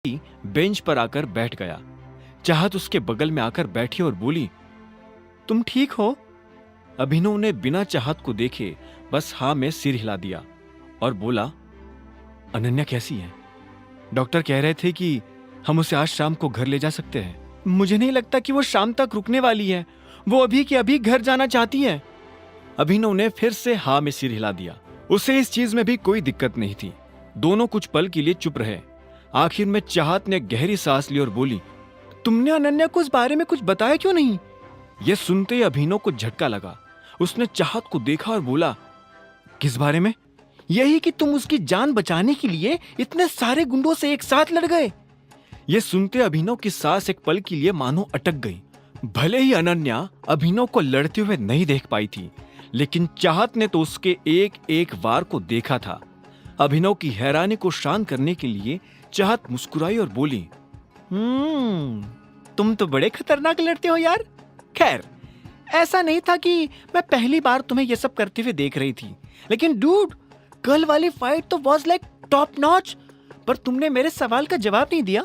Bench पर आकर बैठ गया। चाहत उसके बगल में आकर बैठी और बोली, तुम ठीक हो? अभिनव ने बिना चाहत को देखे बस हाँ में सिर हिला दिया और बोला, अनन्या कैसी है? डॉक्टर कह रहे थे कि हम उसे आज शाम को घर ले जा सकते हैं। मुझे नहीं लगता कि वो शाम तक रुकने वाली है। वो अभी के अभी घर जाना चाहती है। अभिनव ने फिर से हाँ में सिर हिला दिया। उसे इस चीज में भी कोई दिक्कत नहीं थी। दोनों कुछ पल के लिए चुप रहे। आखिर में चाहत ने गहरी सांस ली और बोली, तुमने अनन्या को इस बारे में कुछ बताया क्यों नहीं? यह सुनते ही अभिनव को झटका लगा। उसने चाहत को देखा और बोला, किस बारे में? यही कि तुम उसकी जान बचाने के लिए इतने सारे गुंडों से एक साथ लड़ गए। यह सुनते अभिनव की सांस एक पल के लिए मानो अटक गई। भले ही अनन्या अभिनव को लड़ते हुए नहीं देख पाई थी, लेकिन चाहत ने तो उसके एक एक वार को देखा था। अभिनव की हैरानी को शांत करने के लिए चाहत मुस्कुराई और बोली, तुम तो बड़े खतरनाक लड़ते हो यार। खैर, ऐसा नहीं था कि मैं पहली बार तुम्हें ये सब करते हुए देख रही थी, लेकिन डूड, कल वाली फाइट तो वाज लाइक टॉप नॉच। पर तुमने मेरे सवाल का जवाब नहीं दिया।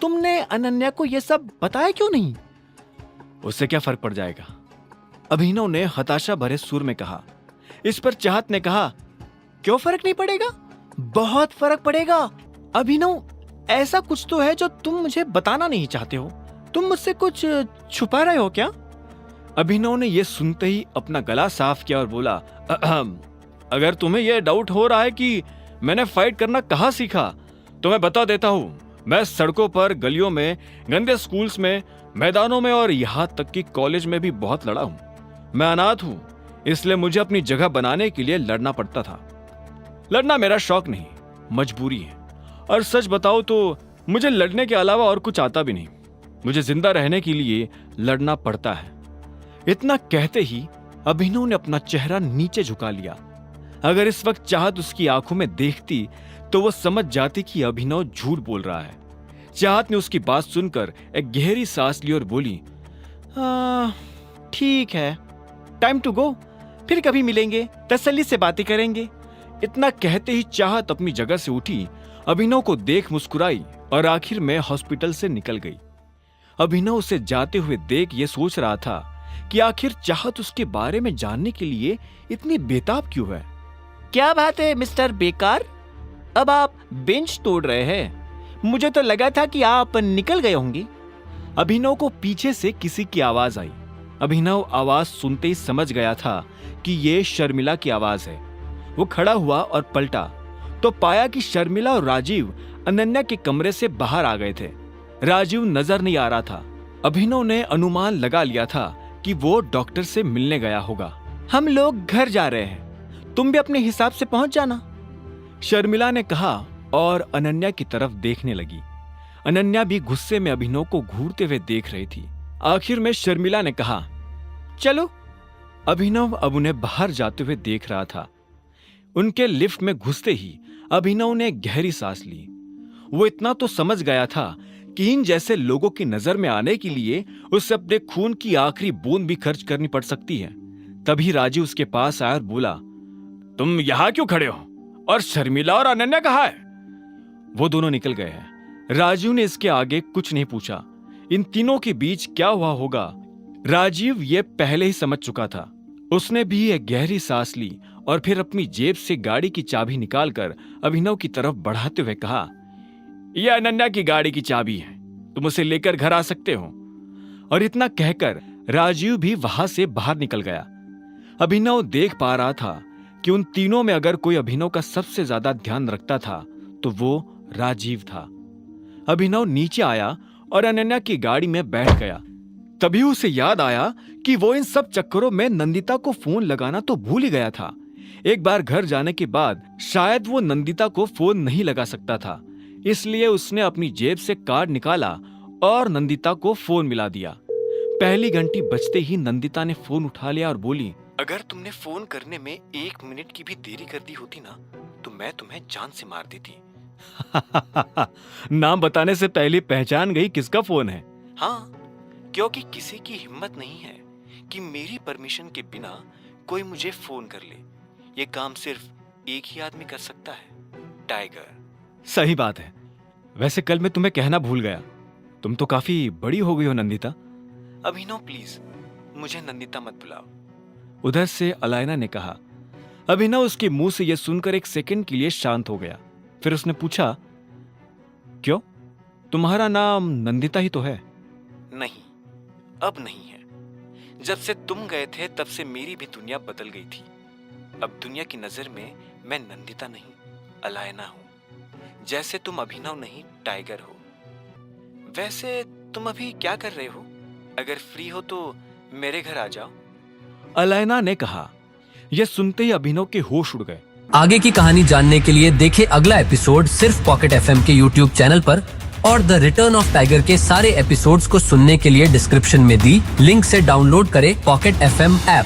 तुमने अनन्या को ये सब बताया क्यों नहीं? उससे क्या फर्क पड़ जाएगा? अभिनव ने हताशा भरे सुर में कहा। इस पर चाहत ने कहा, क्यों फर्क नहीं पड़ेगा? बहुत फर्क पड़ेगा। अभिनव, ऐसा कुछ तो है जो तुम मुझे बताना नहीं चाहते हो। तुम मुझसे कुछ छुपा रहे हो क्या? अभिनव ने यह सुनते ही अपना गला साफ किया और बोला, अगर तुम्हें यह डाउट हो रहा है कि मैंने फाइट करना कहां सीखा, तो मैं बता देता हूं। मैं सड़कों पर, गलियों में, गंदे स्कूल्स में, मैदानों में और यहां तक कि कॉलेज में भी बहुत लड़ा हूं। मैं अनाथ हूं, इसलिए मुझे अपनी जगह बनाने के लिए लड़ना पड़ता था। लड़ना मेरा शौक नहीं, मजबूरी है। और सच बताओ तो मुझे लड़ने के अलावा और कुछ आता भी नहीं। मुझे जिंदा रहने के लिए लड़ना पड़ता है। इतना कहते ही अभिनव ने अपना चेहरा नीचे झुका लिया। अगर इस वक्त चाहत उसकी आंखों में देखती तो वो समझ जाती कि अभिनव झूठ बोल रहा है। चाहत ने उसकी बात सुनकर एक गहरी सांस ली और बोली, ठीक है, टाइम टू गो। फिर कभी मिलेंगे, तसल्ली से बातें करेंगे। इतना कहते ही चाहत अपनी जगह से उठी, अभिनव को देख मुस्कुराई और आखिर में हॉस्पिटल से निकल गई। अभिनव उसे जाते हुए देख ये सोच रहा था कि आखिर चाहत उसके बारे में जानने के लिए इतनी बेताब क्यों है। क्या बात है मिस्टर बेकार, अब आप बेंच तोड़ रहे हैं? मुझे तो लगा था कि आप निकल गए होंगे। अभिनव को पीछे से किसी की आवाज आई। अभिनव आवाज सुनते ही समझ गया था कि ये शर्मिला की आवाज है। वो खड़ा हुआ और पलटा तो पाया कि शर्मिला और राजीव अनन्या के कमरे से बाहर आ गए थे। राजीव नजर नहीं आ रहा था। अभिनव ने अनुमान लगा लिया था कि वो डॉक्टर से मिलने गया होगा। हम लोग घर जा रहे हैं, तुम भी अपने हिसाब से पहुंच जाना, शर्मिला ने कहा और अनन्या की तरफ देखने लगी। अनन्या भी गुस्से में अभिनव को घूरते हुए देख रही थी। आखिर में शर्मिला ने कहा, चलो। अभिनव अब उन्हें बाहर जाते हुए देख रहा था। उनके लिफ्ट में घुसते ही अभिनव ने गहरी सांस ली। वो इतना तो समझ गया था कि इन जैसे लोगों की नजर में आने के लिए उसे अपने खून की आखिरी बूंद भी खर्च करनी पड़ सकती है। तभी राजीव उसके पास आया और बोला, तुम यहां क्यों खड़े हो? और शर्मिला और अनन्या कहाँ है? वो दोनों निकल गए हैं। राजीव ने इसके आगे कुछ नहीं पूछा। इन तीनों के बीच क्या हुआ होगा, राजीव ये पहले ही समझ चुका था। उसने भी एक गहरी सांस ली और फिर अपनी जेब से गाड़ी की चाबी निकालकर अभिनव की तरफ बढ़ाते हुए कहा, यह अनन्या की गाड़ी की चाबी है, तुम उसे लेकर घर आ सकते हो। और इतना कहकर राजीव भी वहां से बाहर निकल गया। अभिनव देख पा रहा था कि उन तीनों में अगर कोई अभिनव का सबसे ज्यादा ध्यान रखता था तो वो राजीव था। अभिनव नीचे आया और अनन्या की गाड़ी में बैठ गया। तभी उसे याद आया कि वो इन सब चक्करों में नंदिता को फोन लगाना तो भूल ही गया था। एक बार घर जाने के बाद शायद वो नंदिता को फोन नहीं लगा सकता था, इसलिए उसने अपनी जेब से कार्ड निकाला और नंदिता को फोन मिला दिया। पहली घंटी बजते ही नंदिता ने फोन उठा लिया और बोली, अगर तुमने फोन करने में 1 मिनट की भी देरी कर दी होती ना, तो मैं तुम्हें जान से मार देती। नाम बताने से पहले पहचान गई किसका फोन है? हाँ, क्योंकि किसी की हिम्मत नहीं है कि मेरी परमिशन के बिना कोई मुझे फोन कर ले। ये काम सिर्फ एक ही आदमी कर सकता है, टाइगर। सही बात है, वैसे कल मैं तुम्हें कहना भूल गया, तुम तो काफी बड़ी हो गई हो नंदिता। अभिनव प्लीज मुझे नंदिता मत बुलाओ, उधर से अलायना ने कहा। अभिनव उसके मुंह से यह सुनकर एक सेकंड के लिए शांत हो गया। फिर उसने पूछा, क्यों, तुम्हारा नाम नंदिता ही तो है? नहीं, अब नहीं है। जब से तुम गए थे तब से मेरी भी दुनिया बदल गई थी। अब दुनिया की नजर में मैं नंदिता नहीं, अलायना हूं। जैसे तुम अभिनव नहीं, टाइगर हो। वैसे तुम अभी क्या कर रहे हो? अगर फ्री हो तो मेरे घर आ जाओ, अलायना ने कहा। यह सुनते ही अभिनव के होश उड़ गए। आगे की कहानी जानने के लिए देखें अगला एपिसोड सिर्फ पॉकेट एफएम के यूट्यूब चैनल पर, और द रिटर्न ऑफ टाइगर के सारे एपिसोड्स को सुनने के लिए डिस्क्रिप्शन में दी लिंक से डाउनलोड करें पॉकेट एफएम ऐप।